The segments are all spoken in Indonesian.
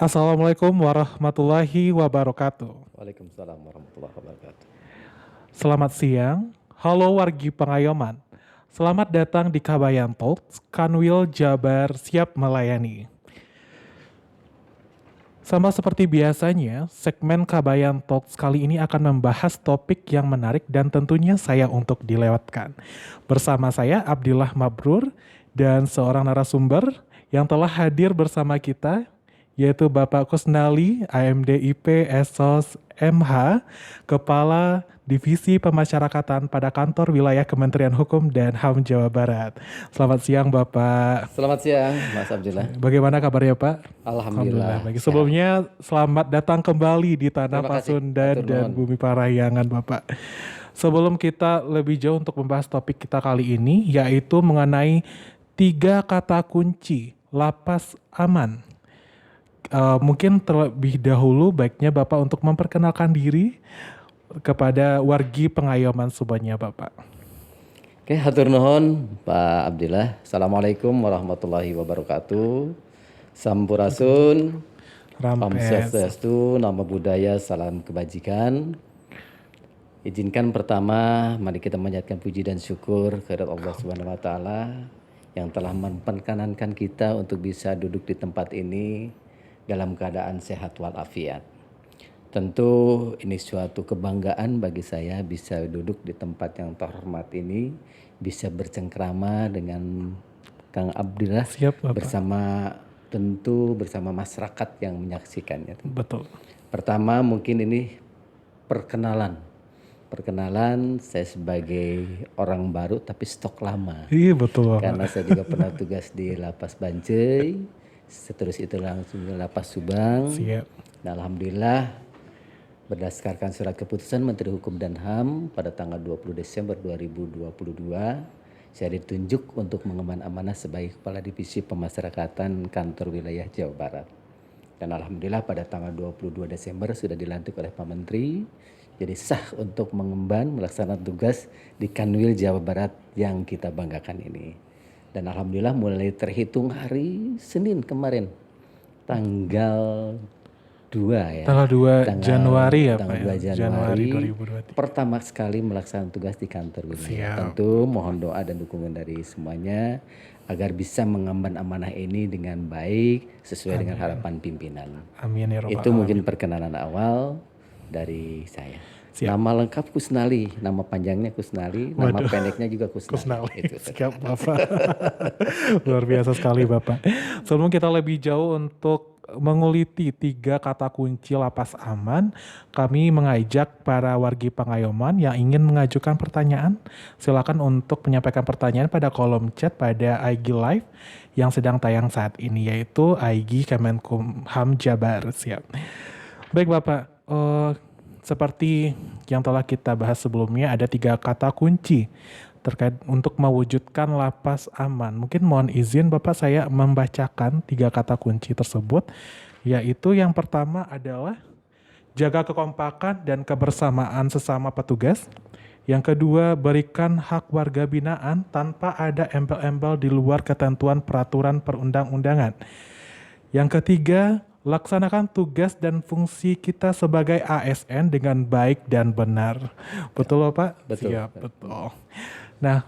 Assalamualaikum warahmatullahi wabarakatuh. Waalaikumsalam warahmatullahi wabarakatuh. Selamat siang, halo wargi Pengayoman. Selamat datang di Kabayan Talks, Kanwil Jabar siap melayani. Sama seperti biasanya, segmen Kabayan Talks kali ini akan membahas topik yang menarik dan tentunya saya untuk dilewatkan. Bersama saya Abdillah Mabrur dan seorang narasumber yang telah hadir bersama kita yaitu Bapak Kusnali, AMDIP Esos MH, Kepala Divisi Pemasyarakatan pada Kantor Wilayah Kementerian Hukum dan HAM Jawa Barat. Selamat siang Bapak. Selamat siang, Mas Abdillah. Bagaimana kabarnya Pak? Alhamdulillah. Baik. Sehat. Sebelumnya selamat datang kembali di Tanah Terima kasih. Pasundan Matur dan nuwun. Bumi Parahyangan Bapak. Sebelum kita lebih jauh untuk membahas topik kita kali ini, yaitu mengenai 3 kata kunci lapas aman. Mungkin terlebih dahulu baiknya Bapak untuk memperkenalkan diri kepada wargi Pengayoman semuanya Bapak. Oke, hatur nuhun Pak Abdillah. Assalamualaikum warahmatullahi wabarakatuh. Sampurasun, Om Rampes. Swastiastu, Namo Buddhaya, salam kebajikan. Izinkan pertama, mari kita menyatakan puji dan syukur kehadirat Allah Subhanahu wa taala yang telah memperkenankan kita untuk bisa duduk di tempat ini dalam keadaan sehat walafiat. Tentu ini suatu kebanggaan bagi saya bisa duduk di tempat yang terhormat ini, bisa bercengkrama dengan Kang Abdillah Siap Bapak. bersama masyarakat yang menyaksikannya. Betul. Pertama mungkin ini perkenalan saya sebagai orang baru tapi stok lama. Iya betul Bapak. Karena saya juga pernah tugas di Lapas Bancai, seterus itu langsung di Lapas Subang. Siap. Nah, alhamdulillah berdasarkan surat keputusan Menteri Hukum dan HAM pada tanggal 20 Desember 2022, saya ditunjuk untuk mengemban amanah sebagai Kepala Divisi Pemasyarakatan Kantor Wilayah Jawa Barat. Dan alhamdulillah pada tanggal 22 Desember sudah dilantik oleh Pak Menteri, jadi sah untuk mengemban melaksanakan tugas di Kanwil Jawa Barat yang kita banggakan ini. Dan alhamdulillah mulai terhitung hari Senin kemarin, tanggal 2 ya. Tanggal 2 Januari ya Pak Tanggal 2 ya? Januari 2023. pertama sekali melaksanakan tugas di kantor wilayah. Siap. Tentu mohon doa dan dukungan dari semuanya agar bisa mengemban amanah ini dengan baik sesuai dengan harapan pimpinan. Amin ya Rabbal Itu mungkin perkenalan awal dari saya. Siap. Nama lengkap Kusnali, nama panjangnya Kusnali, nama pendeknya juga Kusnali. Kusnali. Itu. Siap Bapak. Luar biasa sekali Bapak. Sebelum kita lebih jauh untuk menguliti 3 kata kunci lapas aman, kami mengajak para wargi Pengayoman yang ingin mengajukan pertanyaan, silakan untuk menyampaikan pertanyaan pada kolom chat pada IG Live yang sedang tayang saat ini, yaitu IG Kemenkumham Jabar. Siap. Baik Bapak, seperti yang telah kita bahas sebelumnya, ada 3 kata kunci terkait untuk mewujudkan lapas aman. Mungkin mohon izin Bapak saya membacakan 3 kata kunci tersebut, yaitu yang pertama adalah jaga kekompakan dan kebersamaan sesama petugas. Yang kedua, berikan hak warga binaan tanpa ada embel-embel di luar ketentuan peraturan perundang-undangan. Yang ketiga, laksanakan tugas dan fungsi kita sebagai ASN dengan baik dan benar. Betul Bapak? Betul. Siap, betul. Nah,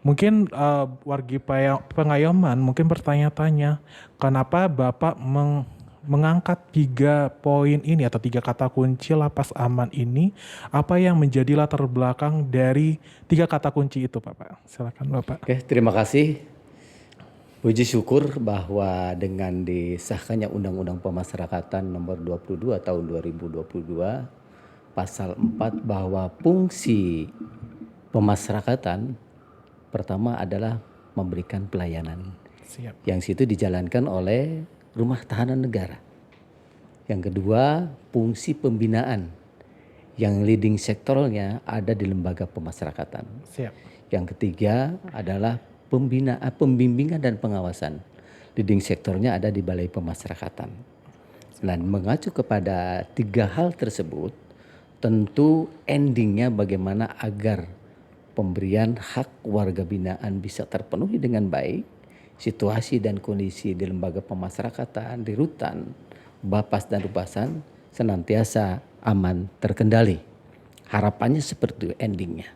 mungkin wargi Pengayoman mungkin bertanya-tanya, kenapa Bapak mengangkat 3 poin ini atau 3 kata kunci lapas aman ini, apa yang menjadi latar belakang dari 3 kata kunci itu Bapak? Silakan Bapak. Oke, terima kasih. Puji syukur bahwa dengan disahkannya Undang-Undang Pemasyarakatan Nomor 22 Tahun 2022 Pasal 4 bahwa fungsi pemasyarakatan pertama adalah memberikan pelayanan. Siap. Yang situ dijalankan oleh Rumah Tahanan Negara. Yang kedua, fungsi pembinaan yang leading sektornya ada di lembaga pemasyarakatan. Siap. Yang ketiga adalah pembimbingan dan pengawasan. Leading sektornya ada di Balai Pemasyarakatan. Dan mengacu kepada 3 hal tersebut, tentu endingnya bagaimana agar pemberian hak warga binaan bisa terpenuhi dengan baik, situasi dan kondisi di lembaga pemasyarakatan, di rutan Bapas dan Rupasan senantiasa aman terkendali. Harapannya seperti itu endingnya.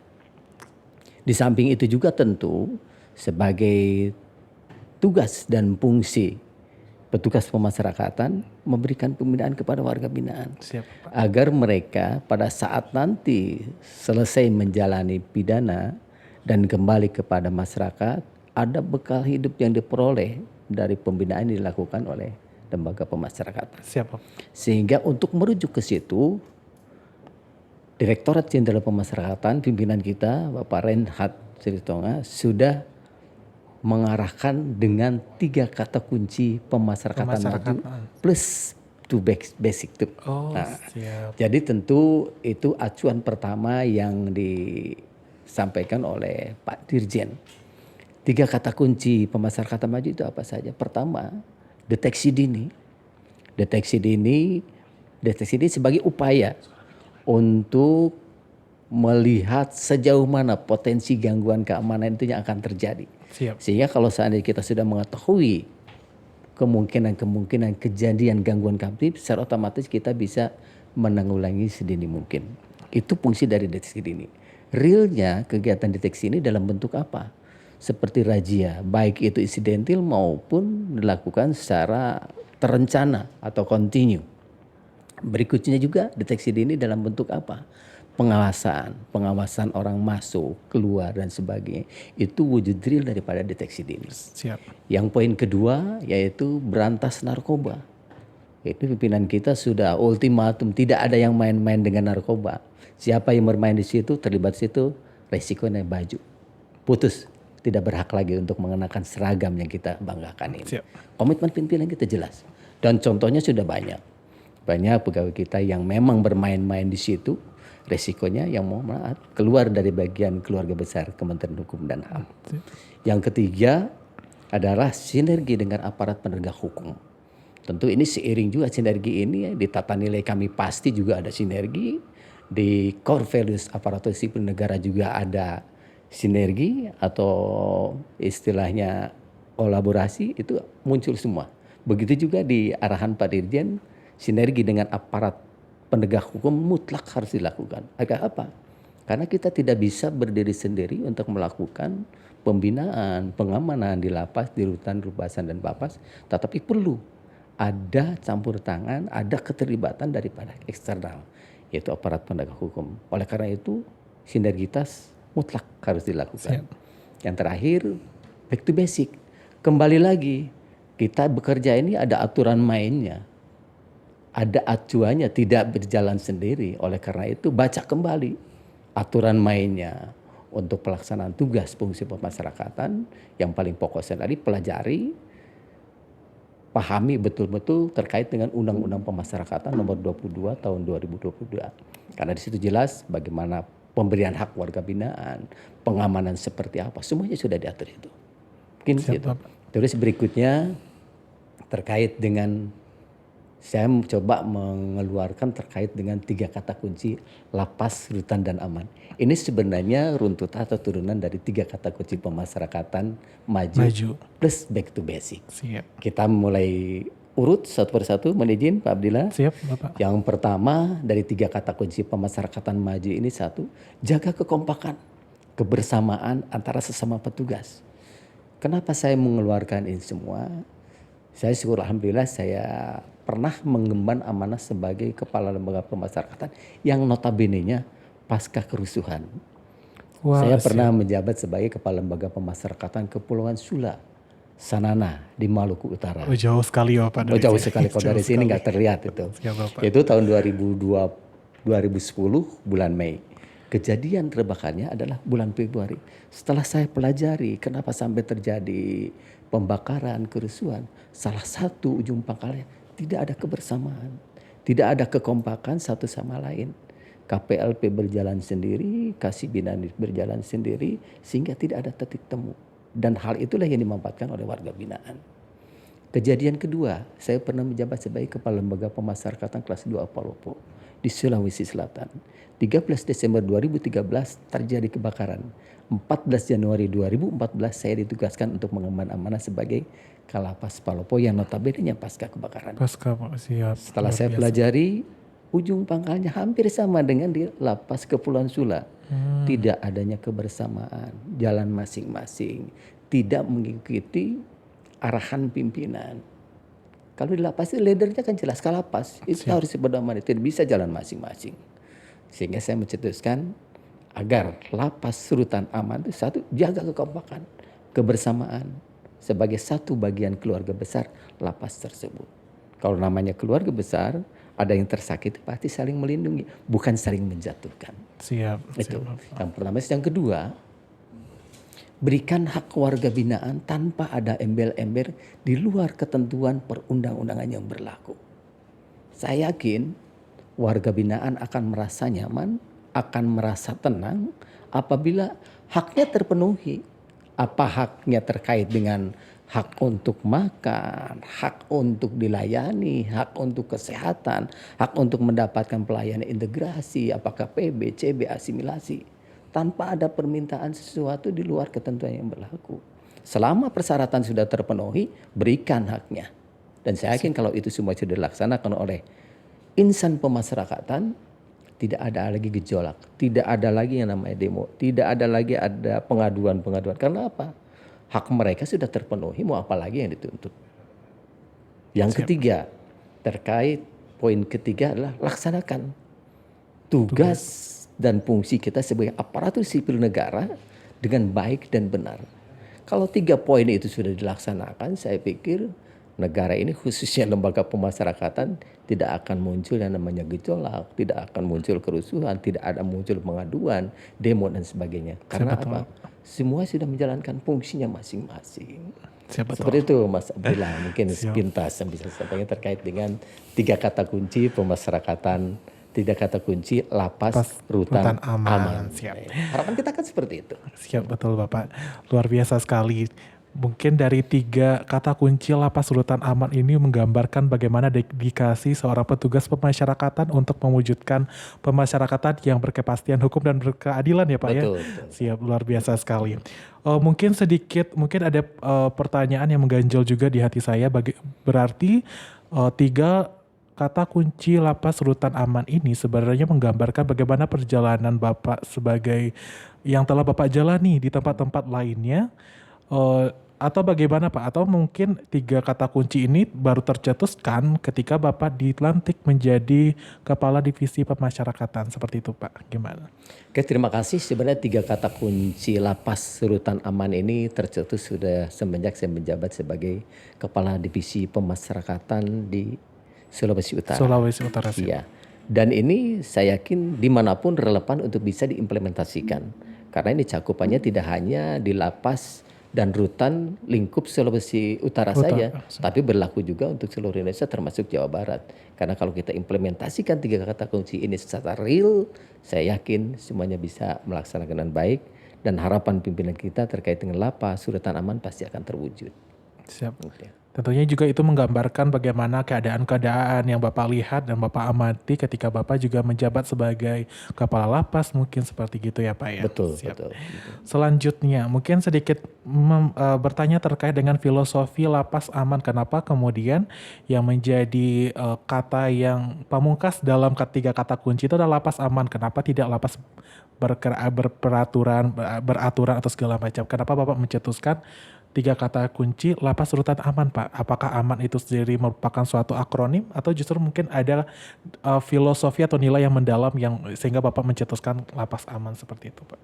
Di samping itu juga tentu sebagai tugas dan fungsi petugas pemasyarakatan memberikan pembinaan kepada warga binaan. Siap, Pak. Agar mereka pada saat nanti selesai menjalani pidana dan kembali kepada masyarakat, ada bekal hidup yang diperoleh dari pembinaan yang dilakukan oleh lembaga pemasyarakatan. Siap, Pak. Sehingga untuk merujuk ke situ, Direktorat Jenderal Pemasyarakatan pimpinan kita Bapak Reinhard Silitonga sudah mengarahkan dengan 3 kata kunci pemasyarakatan maju plus to basic to. Oh, Nah, siap. jadi tentu itu acuan pertama yang disampaikan oleh Pak Dirjen. 3 kata kunci pemasyarakatan maju itu apa saja? Pertama, deteksi dini. Deteksi dini sebagai upaya untuk melihat sejauh mana potensi gangguan keamanan itu yang akan terjadi. Siap. Sehingga kalau seandainya kita sudah mengetahui kemungkinan kejadian gangguan kamtip, secara otomatis kita bisa menanggulangi sedini mungkin. Itu fungsi dari deteksi dini. Realnya kegiatan deteksi ini dalam bentuk apa? Seperti razia, baik itu insidentil maupun dilakukan secara terencana atau kontinu. Berikutnya juga deteksi dini dalam bentuk apa? Pengawasan orang masuk, keluar dan sebagainya. Itu wujud real daripada deteksi dini. Siap. Yang poin kedua yaitu berantas narkoba. Itu pimpinan kita sudah ultimatum, tidak ada yang main-main dengan narkoba. Siapa yang bermain di situ, terlibat di situ, resikonya baju. Putus, tidak berhak lagi untuk mengenakan seragam yang kita banggakan ini. Siap. Komitmen pimpinan kita jelas. Dan contohnya sudah banyak. Banyak pegawai kita yang memang bermain-main di situ, resikonya yang mohon maaf keluar dari bagian keluarga besar Kementerian Hukum dan HAM. Yang ketiga adalah sinergi dengan aparat penegak hukum. Tentu ini seiring juga sinergi ini di tata nilai kami pasti juga ada sinergi, di core values aparatur sipil negara juga ada sinergi atau istilahnya kolaborasi itu muncul semua. Begitu juga di arahan Pak Dirjen, sinergi dengan aparat penegak hukum mutlak harus dilakukan. Agar apa? Karena kita tidak bisa berdiri sendiri untuk melakukan pembinaan, pengamanan di lapas, di rutan, rupasan dan bapas. Tetapi perlu ada campur tangan, ada keterlibatan daripada eksternal, yaitu aparat penegak hukum. Oleh karena itu, sinergitas mutlak harus dilakukan. Siap. Yang terakhir, back to basic. Kembali lagi, kita bekerja ini ada aturan mainnya. Ada acuannya, tidak berjalan sendiri. Oleh karena itu baca kembali aturan mainnya untuk pelaksanaan tugas fungsi pemasyarakatan. Yang paling pokok tadi pelajari, pahami betul-betul terkait dengan Undang-Undang Pemasyarakatan nomor 22 tahun 2022. Karena di situ jelas bagaimana pemberian hak warga binaan, pengamanan seperti apa, semuanya sudah diatur itu. Mungkin gitu. Terus berikutnya terkait dengan saya coba mengeluarkan terkait dengan 3 kata kunci lapas, rutan dan aman. Ini sebenarnya runtutan atau turunan dari 3 kata kunci pemasyarakatan maju plus back to basic. Siap. Kita mulai urut satu persatu, mohon izin Pak Abdillah. Siap, Bapak. Yang pertama dari 3 kata kunci pemasyarakatan maju ini, 1, jaga kekompakan, kebersamaan antara sesama petugas. Kenapa saya mengeluarkan ini semua? Saya syukur alhamdulillah saya pernah mengemban amanah sebagai kepala lembaga pemasyarakatan yang notabene-nya pasca kerusuhan. Wow, saya pernah menjabat sebagai kepala lembaga pemasyarakatan Kepulauan Sula, Sanana di Maluku Utara. Oh, jauh sekali ya Pak. Jauh sekali, kalau dari sini nggak terlihat itu. Itu tahun 2010 bulan Mei. Kejadian terbakarnya adalah bulan Februari. Setelah saya pelajari kenapa sampai terjadi pembakaran, kerusuhan, salah satu ujung pangkalnya tidak ada kebersamaan, tidak ada kekompakan satu sama lain. KPLP berjalan sendiri, Kasih Binaan berjalan sendiri, sehingga tidak ada titik temu. Dan hal itulah yang dimanfaatkan oleh warga binaan. Kejadian kedua, saya pernah menjabat sebagai kepala lembaga pemasyarakatan kelas 2 Palopo, di Sulawesi Selatan. 13 Desember 2013 terjadi kebakaran. 14 Januari 2014 saya ditugaskan untuk mengemban amanah sebagai Kalapas Palopo yang notabene pasca kebakaran. Pasca Pak, siap. Setelah Luar saya biasa. pelajari, ujung pangkalnya hampir sama dengan di Lapas Kepulauan Sula. Tidak adanya kebersamaan, jalan masing-masing, tidak mengikuti arahan pimpinan. Kalau di lapas itu leadernya kan jelas Kalapas, itu harus berdomani, tidak bisa jalan masing-masing. Sehingga saya mencetuskan agar lapas Rutan Aman itu satu, jaga kekompakan, kebersamaan sebagai satu bagian keluarga besar lapas tersebut. Kalau namanya keluarga besar, ada yang tersakiti pasti saling melindungi, bukan saling menjatuhkan. Siap. Itu yang pertama. Yang kedua, berikan hak warga binaan tanpa ada embel-embel di luar ketentuan perundang-undangan yang berlaku. Saya yakin warga binaan akan merasa nyaman, akan merasa tenang apabila haknya terpenuhi. Apa haknya terkait dengan hak untuk makan, hak untuk dilayani, hak untuk kesehatan, hak untuk mendapatkan pelayanan integrasi, apakah PB, CB, asimilasi. Tanpa ada permintaan sesuatu di luar ketentuan yang berlaku. Selama persyaratan sudah terpenuhi, berikan haknya. Dan saya yakin kalau itu semua sudah dilaksanakan oleh insan pemasyarakatan, tidak ada lagi gejolak, tidak ada lagi yang namanya demo, tidak ada lagi ada pengaduan-pengaduan. Karena apa? Hak mereka sudah terpenuhi, mau apa lagi yang dituntut. Yang ketiga, terkait poin ketiga adalah laksanakan tugas dan fungsi kita sebagai aparatur sipil negara dengan baik dan benar. Kalau 3 poin itu sudah dilaksanakan, saya pikir negara ini khususnya lembaga pemasyarakatan tidak akan muncul yang namanya gejolak, tidak akan muncul kerusuhan, tidak ada muncul pengaduan, demo dan sebagainya. Karena apa? Semua sudah menjalankan fungsinya masing-masing. Seperti itu Mas Abdillah, mungkin sepintas yang bisa saya sampaikan terkait dengan 3 kata kunci pemasyarakatan, 3 kata kunci lapas rutan aman. Siap. Harapan kita kan seperti itu. Siap, betul Bapak. Luar biasa sekali. Mungkin dari 3 kata kunci lapas rutan aman ini menggambarkan bagaimana dedikasi seorang petugas pemasyarakatan untuk mewujudkan pemasyarakatan yang berkepastian hukum dan berkeadilan ya Pak ya. Betul. Siap, luar biasa sekali. Mungkin ada pertanyaan yang mengganjal juga di hati saya. Berarti 3 kata kunci lapas rutan aman ini sebenarnya menggambarkan bagaimana perjalanan Bapak sebagai yang telah Bapak jalani di tempat-tempat lainnya. Atau bagaimana Pak? Atau mungkin 3 kata kunci ini baru tercetuskan ketika Bapak dilantik menjadi Kepala Divisi Pemasyarakatan. Seperti itu Pak, gimana? Oke, terima kasih. Sebenarnya 3 kata kunci lapas rutan aman ini tercetus sudah semenjak saya menjabat sebagai Kepala Divisi Pemasyarakatan di Sulawesi Utara. Sulawesi Utara. Iya. Dan ini saya yakin dimanapun relevan untuk bisa diimplementasikan. Karena ini cakupannya tidak hanya di lapas dan rutan lingkup Sulawesi Utara saja, tapi berlaku juga untuk seluruh Indonesia termasuk Jawa Barat. Karena kalau kita implementasikan 3 kata kunci ini secara real, saya yakin semuanya bisa melaksanakan dengan baik dan harapan pimpinan kita terkait dengan lapas rutan aman pasti akan terwujud. Siap. Tentunya juga itu menggambarkan bagaimana keadaan-keadaan yang Bapak lihat dan Bapak amati ketika Bapak juga menjabat sebagai Kepala Lapas, mungkin seperti gitu ya Pak ya. Betul. Selanjutnya mungkin sedikit bertanya terkait dengan filosofi lapas aman. Kenapa kemudian yang menjadi kata yang pamungkas dalam 3 kata kunci itu adalah lapas aman. Kenapa tidak lapas beraturan atau segala macam. Kenapa Bapak mencetuskan 3 kata kunci lapas rutan aman Pak? Apakah aman itu sendiri merupakan suatu akronim atau justru mungkin ada filosofi atau nilai yang mendalam yang sehingga Bapak mencetuskan lapas aman seperti itu Pak?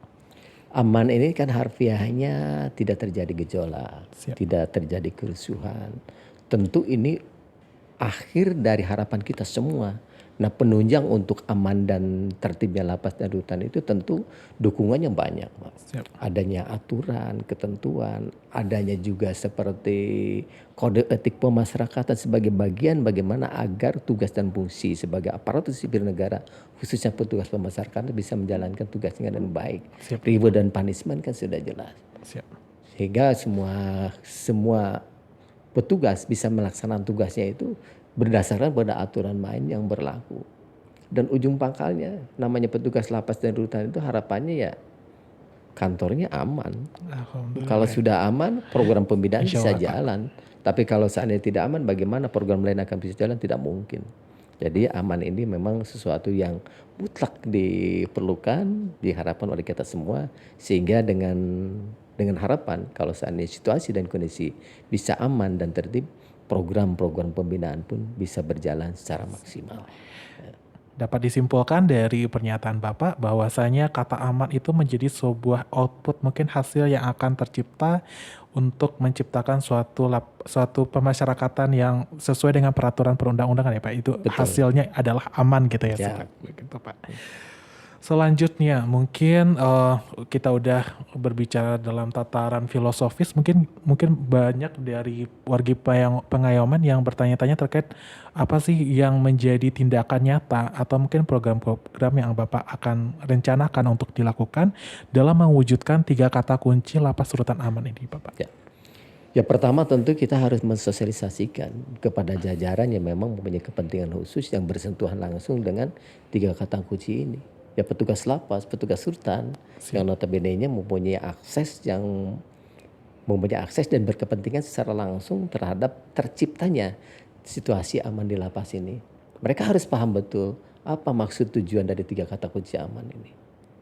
Aman ini kan harfiahnya tidak terjadi gejolak, Siap. tidak terjadi kerusuhan. Tentu ini akhir dari harapan kita semua. Nah, penunjang untuk aman dan tertibnya lapas dan rutan itu tentu dukungannya banyak. Siap. Adanya aturan, ketentuan, adanya juga seperti kode etik pemasyarakatan sebagai bagian bagaimana agar tugas dan fungsi sebagai aparatur sipil negara, khususnya petugas pemasyarakatan bisa menjalankan tugasnya dengan baik. Reward dan punishment kan sudah jelas. Siap. Sehingga semua petugas bisa melaksanakan tugasnya itu berdasarkan pada aturan main yang berlaku. Dan ujung pangkalnya namanya petugas lapas dan rutan itu harapannya ya kantornya aman. Kalau Alhamdulillah. sudah aman, program pembinaan Insya bisa Allah, Pak. jalan. Tapi kalau seandainya tidak aman, bagaimana program lain akan bisa jalan? Tidak mungkin. Jadi aman ini memang sesuatu yang mutlak diperlukan, diharapkan oleh kita semua, sehingga dengan harapan kalau seandainya situasi dan kondisi bisa aman dan tertib, program-program pembinaan pun bisa berjalan secara maksimal. Dapat disimpulkan dari pernyataan Bapak bahwasanya kata aman itu menjadi sebuah output mungkin hasil yang akan tercipta untuk menciptakan suatu pemasyarakatan yang sesuai dengan peraturan perundang-undangan ya Pak. Itu Betul. hasilnya adalah aman gitu ya, Ya. begitu Pak. Selanjutnya mungkin kita udah berbicara dalam tataran filosofis, mungkin banyak dari wargi pengayoman yang bertanya-tanya terkait apa sih yang menjadi tindakan nyata atau mungkin program-program yang Bapak akan rencanakan untuk dilakukan dalam mewujudkan 3 kata kunci lapas rutan aman ini Bapak. Ya pertama tentu kita harus mensosialisasikan kepada jajaran yang memang mempunyai kepentingan khusus yang bersentuhan langsung dengan 3 kata kunci ini. Ya petugas lapas, petugas rutan yang notabene-nya mempunyai akses dan berkepentingan secara langsung terhadap terciptanya situasi aman di lapas ini. Mereka harus paham betul apa maksud tujuan dari 3 kata kunci aman ini.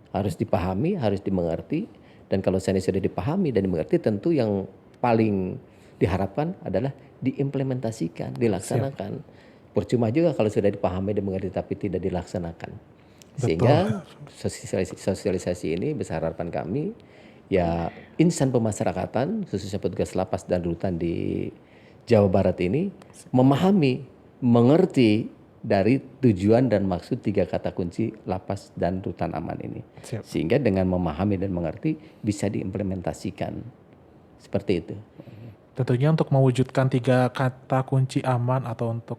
Harus dipahami, harus dimengerti, dan kalau seandainya sudah dipahami dan dimengerti, tentu yang paling diharapkan adalah diimplementasikan, dilaksanakan. Percuma juga kalau sudah dipahami dan dimengerti tapi tidak dilaksanakan. Sehingga sosialisasi ini besar harapan kami ya insan pemasyarakatan khususnya petugas lapas dan rutan di Jawa Barat ini memahami, mengerti dari tujuan dan maksud 3 kata kunci lapas dan rutan aman ini. Sehingga dengan memahami dan mengerti bisa diimplementasikan. Seperti itu. Tentunya untuk mewujudkan 3 kata kunci aman atau untuk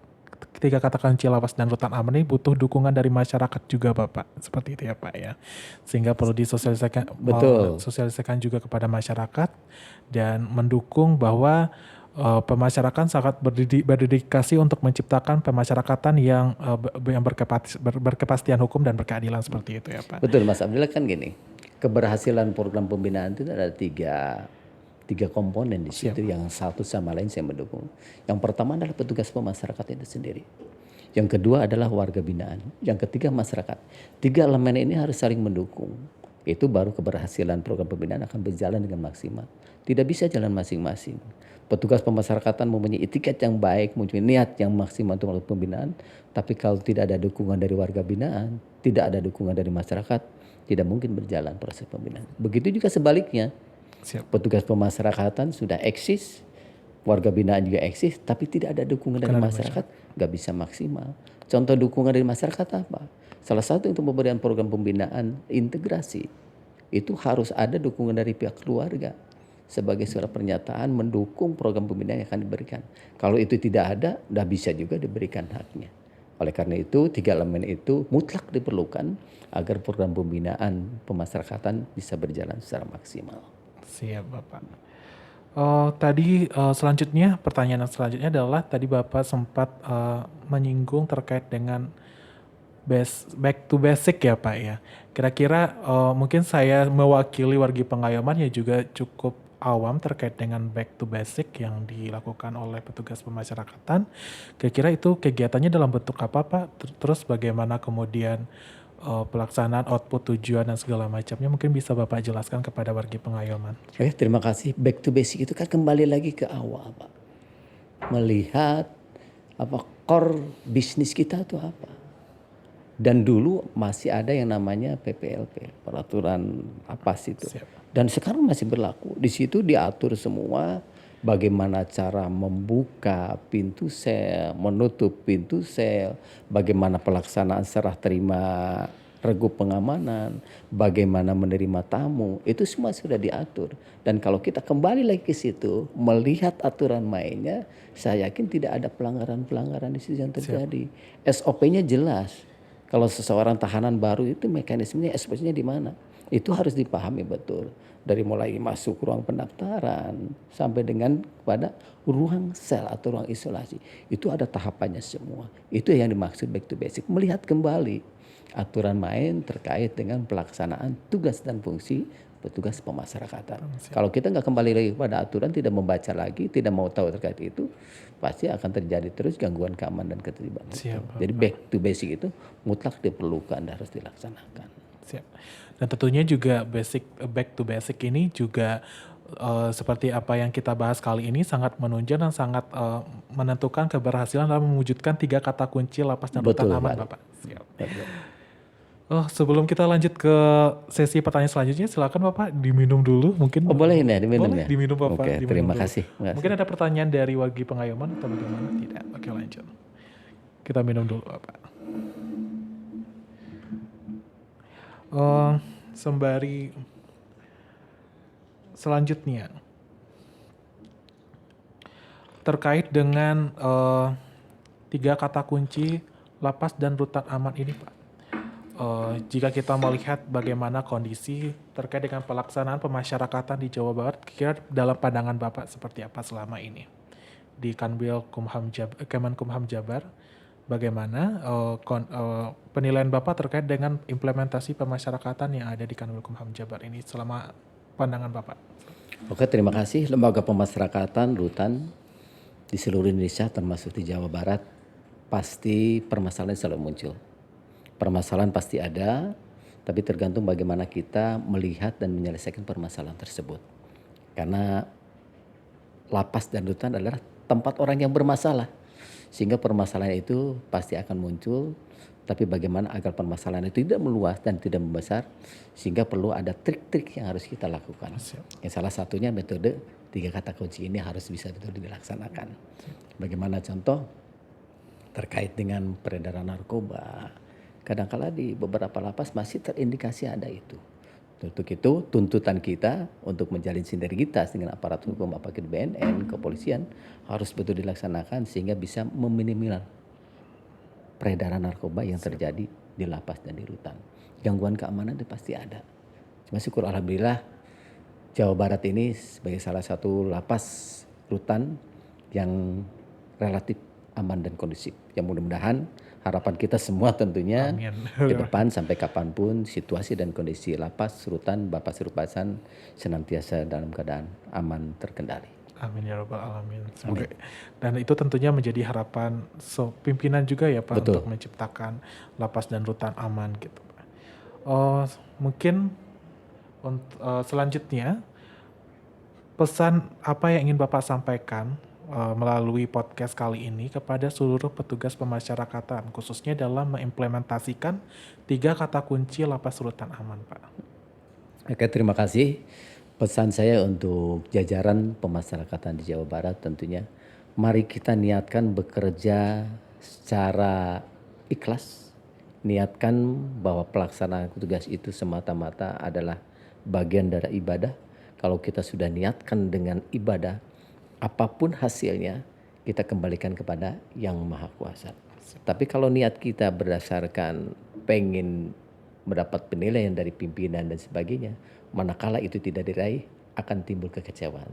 3 kata kunci lapas dan rutan aman ini butuh dukungan dari masyarakat juga Bapak. Seperti itu ya Pak ya. Sehingga perlu disosialisasikan juga kepada masyarakat dan mendukung bahwa pemasyarakatan sangat berdedikasi untuk menciptakan pemasyarakatan yang berkepastian hukum dan berkeadilan seperti itu ya Pak. Betul Mas Abdillah, kan gini. Keberhasilan program pembinaan itu ada tiga komponen di situ yang satu sama lain saya mendukung. Yang pertama adalah petugas pemasyarakatan itu sendiri. Yang kedua adalah warga binaan. Yang ketiga masyarakat. 3 elemen ini harus saling mendukung. Itu baru keberhasilan program pembinaan akan berjalan dengan maksimal. Tidak bisa jalan masing-masing. Petugas pemasyarakatan mempunyai etiket yang baik, mempunyai niat yang maksimal untuk melakukan pembinaan. Tapi kalau tidak ada dukungan dari warga binaan, tidak ada dukungan dari masyarakat, tidak mungkin berjalan proses pembinaan. Begitu juga sebaliknya. Petugas pemasyarakatan sudah eksis, warga binaan juga eksis, tapi tidak ada dukungan dari masyarakat, nggak bisa maksimal. Contoh dukungan dari masyarakat apa? Salah satu untuk pemberian program pembinaan integrasi, itu harus ada dukungan dari pihak keluarga sebagai surat pernyataan mendukung program pembinaan yang akan diberikan. Kalau itu tidak ada, nggak bisa juga diberikan haknya. Oleh karena itu, 3 elemen itu mutlak diperlukan agar program pembinaan pemasyarakatan bisa berjalan secara maksimal. Siap Bapak. Tadi pertanyaan selanjutnya adalah tadi Bapak sempat menyinggung terkait dengan back to basic ya Pak ya. Kira-kira mungkin saya mewakili wargi pengayoman ya juga cukup awam terkait dengan back to basic yang dilakukan oleh petugas pemasyarakatan. Kira-kira itu kegiatannya dalam bentuk apa Pak? Terus bagaimana kemudian pelaksanaan output tujuan dan segala macamnya mungkin bisa Bapak jelaskan kepada wargi pengayoman. Terima kasih. Back to basic itu kan kembali lagi ke awal Pak. Melihat core bisnis kita itu apa. Dan dulu masih ada yang namanya PPLP, peraturan lapas itu. Dan sekarang masih berlaku. Di situ diatur semua bagaimana cara membuka pintu sel, menutup pintu sel, bagaimana pelaksanaan serah terima regu pengamanan, bagaimana menerima tamu, itu semua sudah diatur. Dan kalau kita kembali lagi ke situ, melihat aturan mainnya, saya yakin tidak ada pelanggaran-pelanggaran di situ yang terjadi. SOP-nya jelas. Kalau seseorang tahanan baru itu mekanismenya SOP-nya di mana? Itu harus dipahami betul. Dari mulai masuk ruang pendaftaran sampai dengan pada ruang sel atau ruang isolasi. Itu ada tahapannya semua. Itu yang dimaksud back to basic. Melihat kembali aturan main terkait dengan pelaksanaan tugas dan fungsi petugas pemasyarakatan. Kalau kita nggak kembali lagi pada aturan, tidak membaca lagi, tidak mau tahu terkait itu, pasti akan terjadi terus gangguan keamanan dan ketertiban. Jadi back to basic itu mutlak diperlukan dan harus dilaksanakan. Siap. Dan tentunya juga back to basic ini juga seperti apa yang kita bahas kali ini sangat menunjang dan sangat menentukan keberhasilan dalam mewujudkan 3 kata kunci lapas dan rutan aman, Bapak. Siap. Sebelum kita lanjut ke sesi pertanyaan selanjutnya, silakan Bapak diminum dulu mungkin. Boleh ya, diminum boleh, ya? diminum Bapak. Oke, diminum terima dulu. kasih. Mungkin ada pertanyaan dari wargi Pengayoman atau bagaimana? Tidak. Oke, lanjut. Kita minum dulu Bapak. Sembari selanjutnya terkait dengan 3 kata kunci lapas dan rutan aman ini Pak. Jika kita melihat bagaimana kondisi terkait dengan pelaksanaan pemasyarakatan di Jawa Barat, kira dalam pandangan Bapak seperti apa selama ini di Kanwil Kemenkumham Jabar, bagaimana penilaian Bapak terkait dengan implementasi pemasyarakatan yang ada di Kanwil Kumham Jabar ini selama pandangan Bapak? Oke, terima kasih. Lembaga pemasyarakatan rutan di seluruh Indonesia termasuk di Jawa Barat pasti permasalahan selalu muncul. Permasalahan pasti ada, tapi tergantung bagaimana kita melihat dan menyelesaikan permasalahan tersebut. Karena lapas dan rutan adalah tempat orang yang bermasalah, sehingga permasalahan itu pasti akan muncul. Tapi bagaimana agar permasalahan itu tidak meluas dan tidak membesar, sehingga perlu ada trik-trik yang harus kita lakukan. Yang salah satunya metode 3 kata kunci ini harus bisa betul dilaksanakan. Bagaimana contoh terkait dengan peredaran narkoba. Kadang-kala di beberapa lapas masih terindikasi ada itu. Untuk itu tuntutan kita untuk menjalin sinergitas dengan aparat hukum apakah di BNN, kepolisian harus betul dilaksanakan sehingga bisa meminimalisir peredaran narkoba yang terjadi di lapas dan di rutan. Gangguan keamanan itu pasti ada. Cuma syukur alhamdulillah Jawa Barat ini sebagai salah satu lapas rutan yang relatif aman dan kondusif. Yang mudah-mudahan harapan kita semua tentunya ke depan sampai kapanpun situasi dan kondisi lapas, rutan, Bapak Serupasan senantiasa dalam keadaan aman terkendali. Amin ya rabbal alamin. Semoga. Dan itu tentunya menjadi harapan pimpinan juga ya Pak. Betul. Untuk menciptakan lapas dan rutan aman gitu Pak. Mungkin selanjutnya pesan apa yang ingin Bapak sampaikan melalui podcast kali ini kepada seluruh petugas pemasyarakatan khususnya dalam mengimplementasikan 3 kata kunci lapas rutan aman Pak. Oke, terima kasih. Pesan saya untuk jajaran pemasyarakatan di Jawa Barat tentunya mari kita niatkan bekerja secara ikhlas. Niatkan bahwa pelaksanaan tugas itu semata-mata adalah bagian dari ibadah. Kalau kita sudah niatkan dengan ibadah, apapun hasilnya kita kembalikan kepada Yang Maha Kuasa. Tapi kalau niat kita berdasarkan pengen mendapat penilaian dari pimpinan dan sebagainya, manakala itu tidak diraih akan timbul kekecewaan.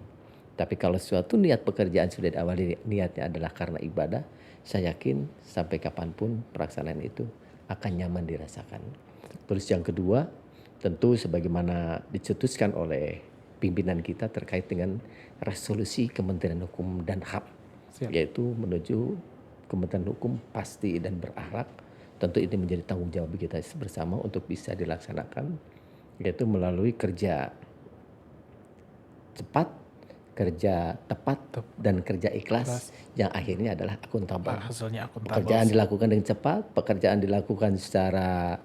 Tapi kalau suatu niat pekerjaan sudah diawali niatnya adalah karena ibadah, saya yakin sampai kapanpun pelaksanaan itu akan nyaman dirasakan. Terus yang kedua, tentu sebagaimana dicetuskan oleh pimpinan kita terkait dengan resolusi Kementerian Hukum dan HAM, yaitu menuju Kementerian Hukum pasti dan berakhlak. Tentu ini menjadi tanggung jawab kita bersama untuk bisa dilaksanakan, yaitu melalui kerja cepat, kerja tepat, dan kerja ikhlas yang akhirnya adalah akuntabel. Hasilnya akuntabel. Pekerjaan dilakukan dengan cepat, pekerjaan dilakukan secara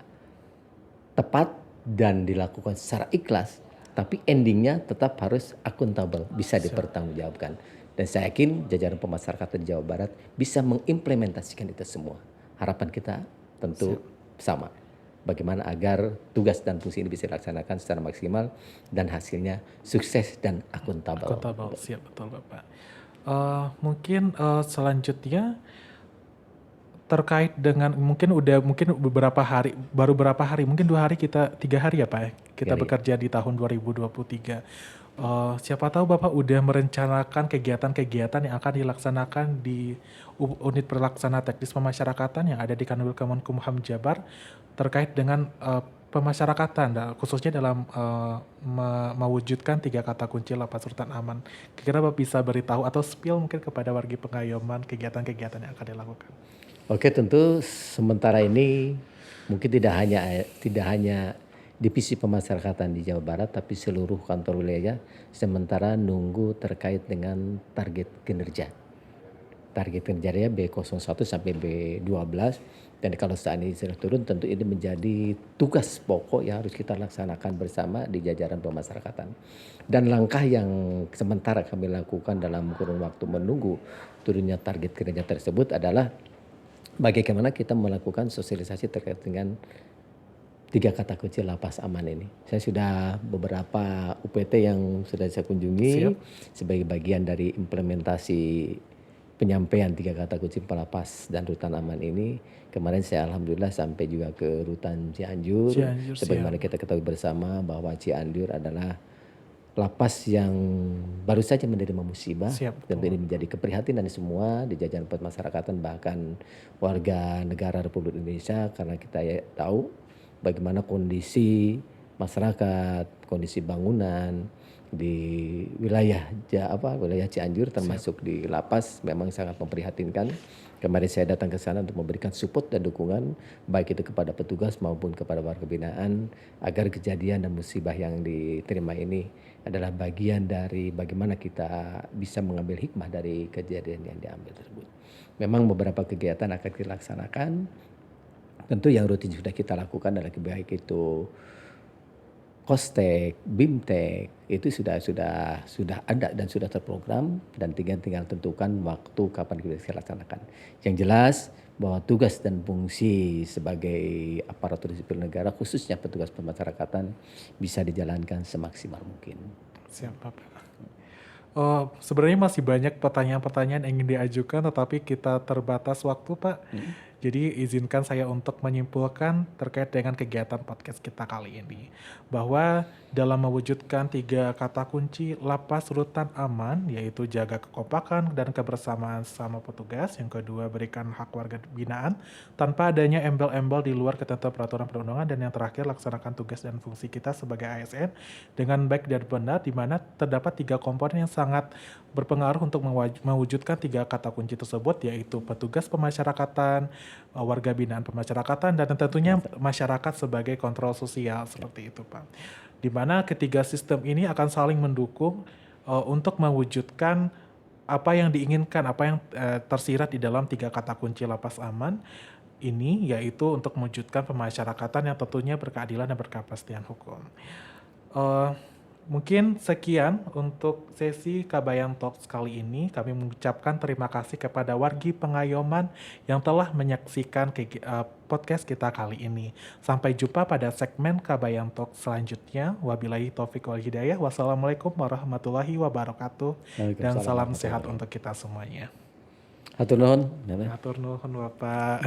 tepat dan dilakukan secara ikhlas. Tapi endingnya tetap harus akuntabel, bisa dipertanggungjawabkan. Dan saya yakin jajaran pemasyarakatan di Jawa Barat bisa mengimplementasikan itu semua. Harapan kita tentu sama. Bagaimana agar tugas dan fungsi ini bisa dilaksanakan secara maksimal dan hasilnya sukses dan akuntabel. Akuntabel, siap betul Bapak. Mungkin selanjutnya terkait dengan mungkin beberapa hari, baru beberapa hari, mungkin 2 hari, 3 hari ya Pak ya, kita bekerja di tahun 2023. Siapa tahu Bapak udah merencanakan kegiatan-kegiatan yang akan dilaksanakan di unit pelaksana teknis pemasyarakatan yang ada di Kanwil Kemenkumham Jabar terkait dengan pemasyarakatan, khususnya dalam mewujudkan 3 kata kunci lapas rutan aman. Kira-kira Bapak bisa beritahu atau spill mungkin kepada wargi Pengayoman kegiatan-kegiatan yang akan dilakukan. Oke, tentu sementara ini mungkin tidak hanya divisi pemasyarakatan di Jawa Barat, tapi seluruh kantor wilayah sementara nunggu terkait dengan target kinerja. Target kinerjanya B01 sampai B12, dan kalau saat ini sudah turun, tentu ini menjadi tugas pokok yang harus kita laksanakan bersama di jajaran pemasyarakatan. Dan langkah yang sementara kami lakukan dalam kurun waktu menunggu turunnya target kinerja tersebut adalah bagaimana kita melakukan sosialisasi terkait dengan 3 kata kunci lapas aman ini. Saya sudah beberapa UPT yang sudah saya kunjungi sebagai bagian dari implementasi penyampaian 3 kata kunci lapas dan rutan aman ini. Kemarin saya alhamdulillah sampai juga ke rutan Cianjur. Sebagaimana kita ketahui bersama bahwa Cianjur adalah lapas yang baru saja menerima musibah. Tentu ini menjadi keprihatinan semua di jajaran pemasyarakatan, bahkan warga negara Republik Indonesia, karena kita tahu bagaimana kondisi masyarakat, kondisi bangunan di wilayah Cianjur termasuk di lapas memang sangat memprihatinkan. Kemarin saya datang ke sana untuk memberikan support dan dukungan baik itu kepada petugas maupun kepada warga binaan agar kejadian dan musibah yang diterima ini adalah bagian dari bagaimana kita bisa mengambil hikmah dari kejadian yang diambil tersebut. Memang beberapa kegiatan akan dilaksanakan. Tentu yang rutin sudah kita lakukan adalah baik itu Kostek, Bimtek, itu sudah ada dan sudah terprogram, dan tinggal tentukan waktu kapan kita laksanakan. Yang jelas bahwa tugas dan fungsi sebagai aparatur sipil negara, khususnya petugas pemasyarakatan, bisa dijalankan semaksimal mungkin. Siap Bapak. Sebenarnya masih banyak pertanyaan-pertanyaan yang ingin diajukan, tetapi kita terbatas waktu Pak. Jadi izinkan saya untuk menyimpulkan terkait dengan kegiatan podcast kita kali ini. Bahwa dalam mewujudkan 3 kata kunci lapas rutan aman, yaitu jaga kekompakan dan kebersamaan sama petugas. Yang kedua, berikan hak warga binaan tanpa adanya embel-embel di luar ketentuan peraturan perundangan. Dan yang terakhir, laksanakan tugas dan fungsi kita sebagai ASN dengan baik dan benar, di mana terdapat 3 komponen yang sangat berpengaruh untuk mewujudkan 3 kata kunci tersebut, yaitu petugas pemasyarakatan, warga binaan pemasyarakatan, dan tentunya masyarakat sebagai kontrol sosial, seperti itu Pak. Di mana ketiga sistem ini akan saling mendukung untuk mewujudkan apa yang diinginkan, apa yang tersirat di dalam 3 kata kunci lapas aman ini, yaitu untuk mewujudkan pemasyarakatan yang tentunya berkeadilan dan berkepastian hukum. Mungkin sekian untuk sesi Kabayan Talks kali ini. Kami mengucapkan terima kasih kepada wargi Pengayoman yang telah menyaksikan podcast kita kali ini. Sampai jumpa pada segmen Kabayan Talks selanjutnya. Wabillahi taufiq wal hidayah. Wassalamualaikum warahmatullahi wabarakatuh. Dan salam sehat untuk kita semuanya. Hatur nuhun. Hatur nuhun Bapak.